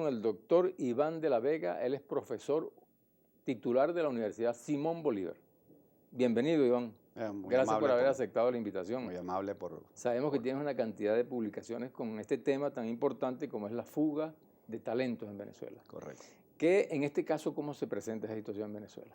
con el doctor Iván de la Vega. Él es profesor titular de la Universidad Simón Bolívar. Bienvenido, Iván. Gracias por haber aceptado la invitación. Muy amable por... Sabemos que tienes una cantidad de publicaciones con este tema tan importante como es la fuga de talentos en Venezuela. Correcto. Que en este caso, ¿cómo se presenta esa situación en Venezuela?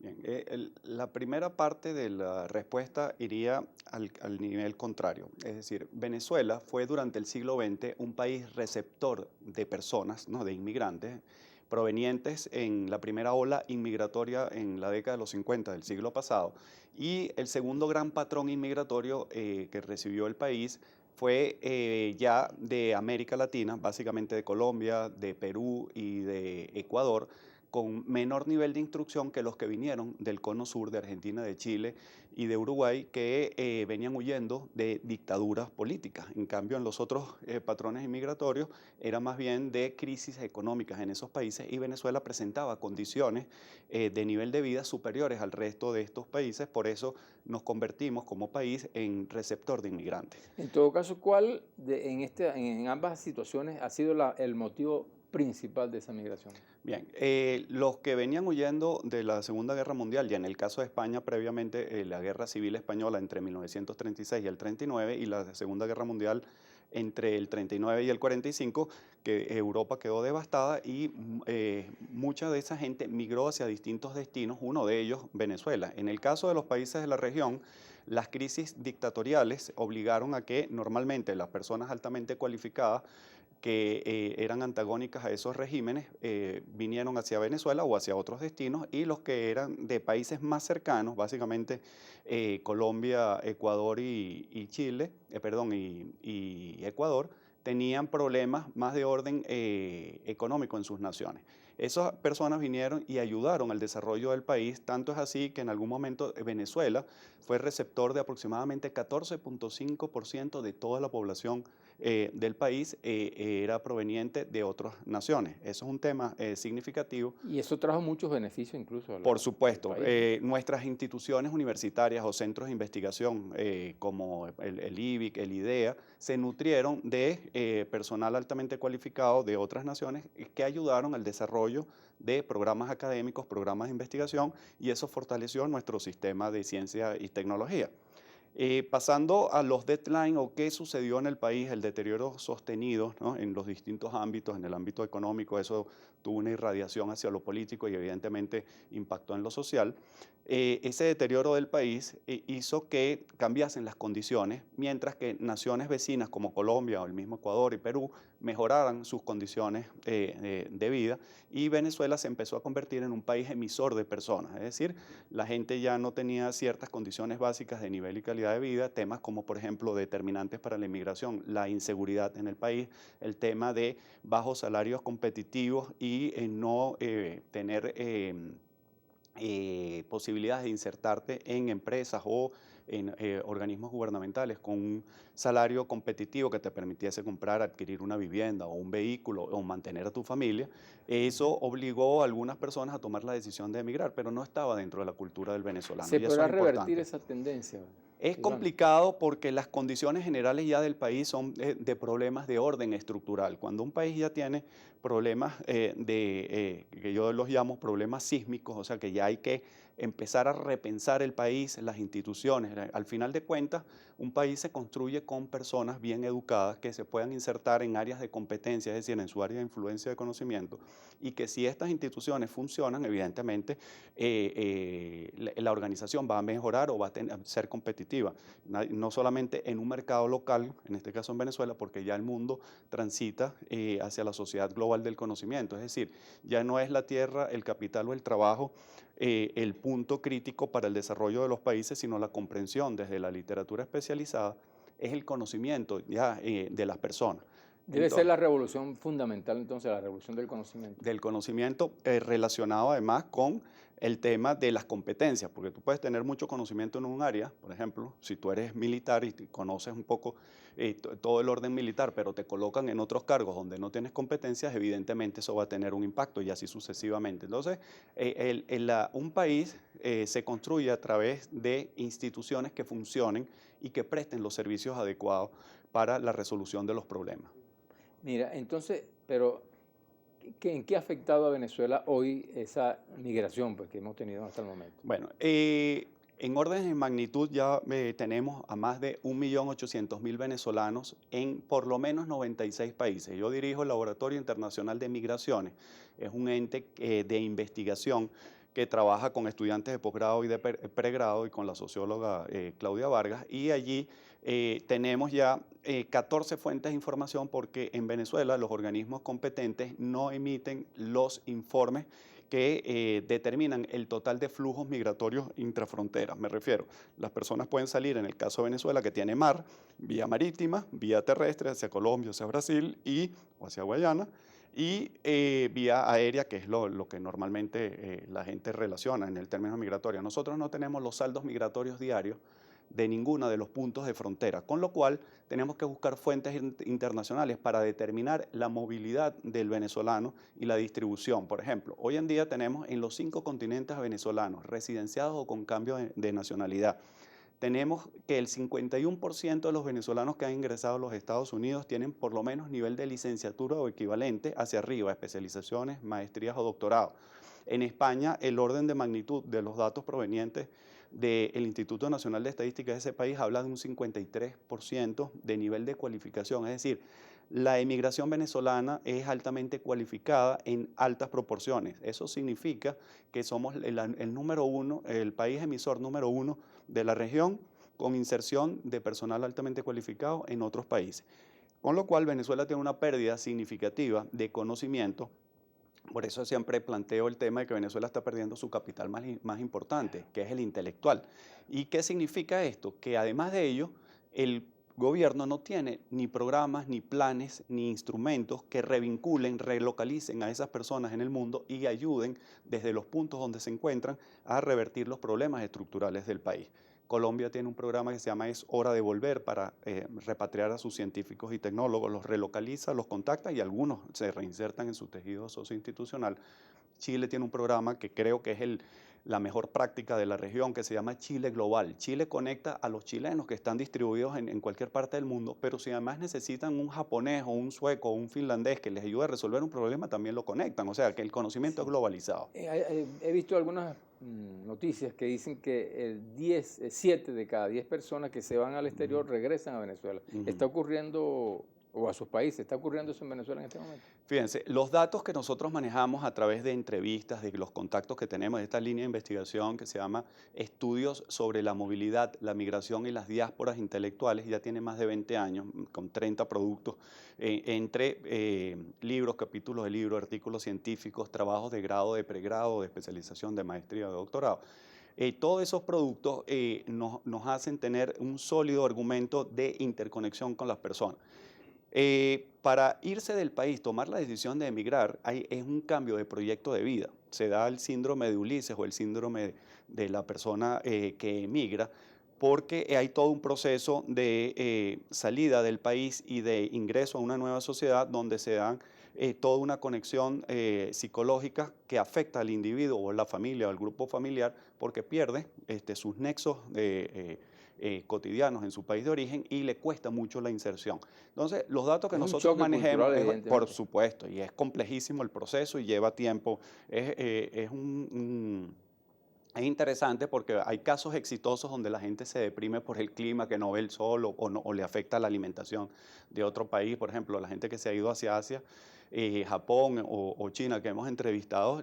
Bien, la primera parte de la respuesta iría al nivel contrario. Es decir, Venezuela fue durante el siglo XX un país receptor de personas, ¿no?, de inmigrantes provenientes en la primera ola inmigratoria en la década de los 50 del siglo pasado. Y el segundo gran patrón inmigratorio que recibió el país fue ya de América Latina, básicamente de Colombia, de Perú y de Ecuador, con menor nivel de instrucción que los que vinieron del cono sur de Argentina, de Chile y de Uruguay, que venían huyendo de dictaduras políticas. En cambio, en los otros patrones inmigratorios era más bien de crisis económicas en esos países, y Venezuela presentaba condiciones de nivel de vida superiores al resto de estos países. Por eso nos convertimos como país en receptor de inmigrantes. En todo caso, ¿cuál en ambas situaciones ha sido el motivo principal de esa migración? Bien, los que venían huyendo de la Segunda Guerra Mundial, ya en el caso de España previamente, la Guerra Civil Española entre 1936 y el 39, y la Segunda Guerra Mundial entre el 39 y el 45, que Europa quedó devastada y mucha de esa gente migró hacia distintos destinos, uno de ellos Venezuela. En el caso de los países de la región, las crisis dictatoriales obligaron a que normalmente las personas altamente cualificadas que eran antagónicas a esos regímenes, vinieron hacia Venezuela o hacia otros destinos, y los que eran de países más cercanos, básicamente Colombia, Ecuador y Chile, y Ecuador, tenían problemas más de orden económico en sus naciones. Esas personas vinieron y ayudaron al desarrollo del país, tanto es así que en algún momento Venezuela fue receptor de aproximadamente 14.5% de toda la población del país, era proveniente de otras naciones. Eso es un tema significativo. Y eso trajo muchos beneficios incluso Por supuesto, al país. Nuestras instituciones universitarias o centros de investigación como el IBIC, el IDEA, se nutrieron de personal altamente cualificado de otras naciones que ayudaron al desarrollo de programas académicos, programas de investigación, y eso fortaleció nuestro sistema de ciencia y tecnología. Pasando a los deadlines o qué sucedió en el país, el deterioro sostenido, ¿no?, en los distintos ámbitos. En el ámbito económico eso tuvo una irradiación hacia lo político y evidentemente impactó en lo social. Ese deterioro del país hizo que cambiasen las condiciones, mientras que naciones vecinas como Colombia o el mismo Ecuador y Perú mejoraran sus condiciones de vida, y Venezuela se empezó a convertir en un país emisor de personas. Es decir, la gente ya no tenía ciertas condiciones básicas de nivel y calidad de vida, temas como por ejemplo determinantes para la inmigración, la inseguridad en el país, el tema de bajos salarios competitivos y no tener posibilidades de insertarte en empresas o en organismos gubernamentales con un salario competitivo que te permitiese comprar, adquirir una vivienda o un vehículo o mantener a tu familia. Eso obligó a algunas personas a tomar la decisión de emigrar, pero no estaba dentro de la cultura del venezolano. ¿Se y eso podrá es revertir importante. esa tendencia? Es complicado porque las condiciones generales ya del país son de problemas de orden estructural. Cuando un país ya tiene problemas que yo los llamo problemas sísmicos, o sea que ya hay que empezar a repensar el país, las instituciones. Al final de cuentas, un país se construye con personas bien educadas que se puedan insertar en áreas de competencia, es decir, en su área de influencia de conocimiento, y que si estas instituciones funcionan, evidentemente la organización va a mejorar o va a ser competitiva, no solamente en un mercado local, en este caso en Venezuela, porque ya el mundo transita hacia la sociedad global del conocimiento. Es decir, ya no es la tierra, el capital o el trabajo el punto crítico para el desarrollo de los países, sino la comprensión desde la literatura especializada, es el conocimiento ya de las personas. Debe ser la revolución fundamental, entonces, la revolución del conocimiento. Del conocimiento relacionado además con el tema de las competencias, porque tú puedes tener mucho conocimiento en un área, por ejemplo, si tú eres militar y conoces un poco todo el orden militar, pero te colocan en otros cargos donde no tienes competencias, evidentemente eso va a tener un impacto, y así sucesivamente. Entonces, un país se construye a través de instituciones que funcionen y que presten los servicios adecuados para la resolución de los problemas. Mira, entonces, pero ¿En qué ha afectado a Venezuela hoy esa migración pues, que hemos tenido hasta el momento? Bueno, en órdenes de magnitud ya tenemos a más de 1.800.000 venezolanos en por lo menos 96 países. Yo dirijo el Laboratorio Internacional de Migraciones. Es un ente de investigación que trabaja con estudiantes de posgrado y de pregrado y con la socióloga Claudia Vargas. Y allí tenemos ya 14 fuentes de información porque en Venezuela los organismos competentes no emiten los informes que determinan el total de flujos migratorios intrafronteras. Me refiero, las personas pueden salir, en el caso de Venezuela, que tiene mar, vía marítima, vía terrestre, hacia Colombia, hacia Brasil o hacia Guayana, y vía aérea, que es lo que normalmente la gente relaciona en el término migratorio. Nosotros no tenemos los saldos migratorios diarios de ninguno de los puntos de frontera, con lo cual tenemos que buscar fuentes internacionales para determinar la movilidad del venezolano y la distribución. Por ejemplo, hoy en día tenemos en los 5 continentes venezolanos residenciados o con cambio de nacionalidad. Tenemos que el 51% de los venezolanos que han ingresado a los Estados Unidos tienen por lo menos nivel de licenciatura o equivalente hacia arriba, especializaciones, maestrías o doctorados. En España, el orden de magnitud de los datos provenientes del Instituto Nacional de Estadística de ese país habla de un 53% de nivel de cualificación. Es decir, la emigración venezolana es altamente cualificada en altas proporciones. Eso significa que somos el número uno, el país emisor número uno de la región con inserción de personal altamente cualificado en otros países. Con lo cual, Venezuela tiene una pérdida significativa de conocimiento. Por eso siempre planteo el tema de que Venezuela está perdiendo su capital más importante, que es el intelectual. ¿Y qué significa esto? Que además de ello, el gobierno no tiene ni programas, ni planes, ni instrumentos que revinculen, relocalicen a esas personas en el mundo y ayuden desde los puntos donde se encuentran a revertir los problemas estructurales del país. Colombia tiene un programa que se llama Es Hora de Volver para repatriar a sus científicos y tecnólogos, los relocaliza, los contacta y algunos se reinsertan en su tejido socioinstitucional. Chile tiene un programa que creo que es la mejor práctica de la región, que se llama Chile Global. Chile conecta a los chilenos que están distribuidos en cualquier parte del mundo, pero si además necesitan un japonés o un sueco o un finlandés que les ayude a resolver un problema, también lo conectan. O sea, que el conocimiento es globalizado. He visto algunas noticias que dicen que 7 de cada 10 personas que se van al exterior regresan a Venezuela. ¿Está ocurriendo, o a sus países, está ocurriendo eso en Venezuela en este momento? Fíjense, los datos que nosotros manejamos a través de entrevistas, de los contactos que tenemos, de esta línea de investigación que se llama Estudios sobre la Movilidad, la Migración y las Diásporas Intelectuales, ya tiene más de 20 años, con 30 productos, entre libros, capítulos de libros, artículos científicos, trabajos de grado, de pregrado, de especialización, de maestría, de doctorado. Todos esos productos nos hacen tener un sólido argumento de interconexión con las personas. Para irse del país, tomar la decisión de emigrar, es un cambio de proyecto de vida. Se da el síndrome de Ulises o el síndrome de la persona que emigra, porque hay todo un proceso de salida del país y de ingreso a una nueva sociedad donde se dan toda una conexión psicológica que afecta al individuo o a la familia o al grupo familiar porque pierde sus nexos cotidianos en su país de origen y le cuesta mucho la inserción. Entonces, los datos que nosotros manejemos, por supuesto, y es complejísimo el proceso y lleva tiempo, es interesante porque hay casos exitosos donde la gente se deprime por el clima, que no ve el sol o le afecta la alimentación de otro país. Por ejemplo, la gente que se ha ido hacia Asia, Japón o China que hemos entrevistado,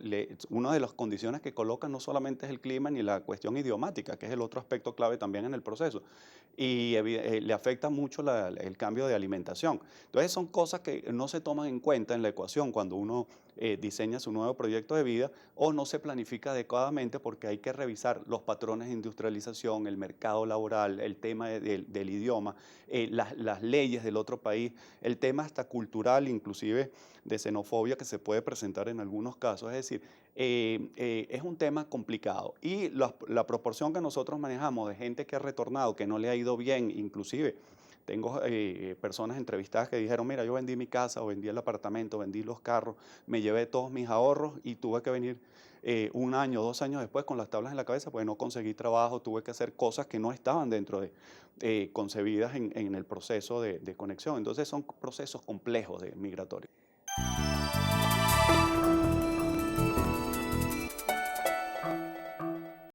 una de las condiciones que colocan no solamente es el clima ni la cuestión idiomática, que es el otro aspecto clave también en el proceso, y le afecta mucho el cambio de alimentación. Entonces son cosas que no se toman en cuenta en la ecuación cuando uno diseña su nuevo proyecto de vida o no se planifica adecuadamente porque hay que revisar los patrones de industrialización, el mercado laboral, el tema del idioma, las leyes del otro país, el tema hasta cultural, inclusive de xenofobia que se puede presentar en algunos casos. Es decir, es un tema complicado y la proporción que nosotros manejamos de gente que ha retornado, que no le ha ido bien, inclusive tengo personas entrevistadas que dijeron, mira, yo vendí mi casa o vendí el apartamento, vendí los carros, me llevé todos mis ahorros y tuve que venir 1 año, 2 años después con las tablas en la cabeza porque no conseguí trabajo, tuve que hacer cosas que no estaban dentro concebidas en el proceso de conexión. Entonces son procesos complejos de migratorios.